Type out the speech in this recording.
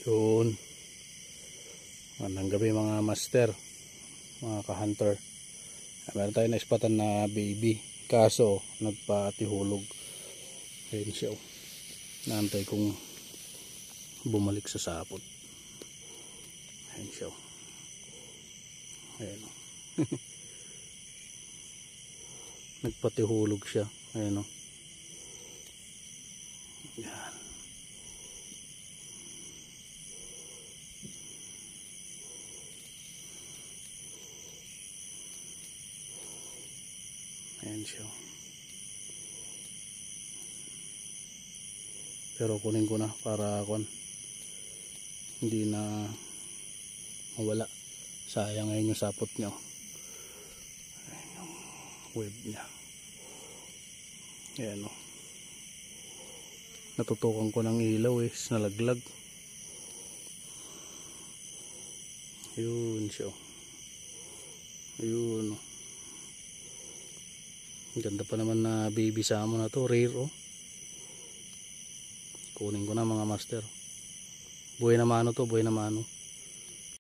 Yun. Magandang gabi mga master, mga ka-hunter. Meron tayo na ispatan na baby. Kaso nagpatihulog. Ayun siya. Naantay kong bumalik sa sapot. Ayun siya. Ayun. Nagpatihulog siya. Ayun. Yan. Ayan siya. Pero kunin ko na para hindi na mawala. Sayang ngayon yung sapot niya. Ayan yung web niya. Ayan o. Natutukan ko ng ilaw nalaglag. Yun siya. Yun o. Ganda pa naman na baby salmon na to, rare oh. Kunin ko na mga master. Buhay na mano to, buhay na mano.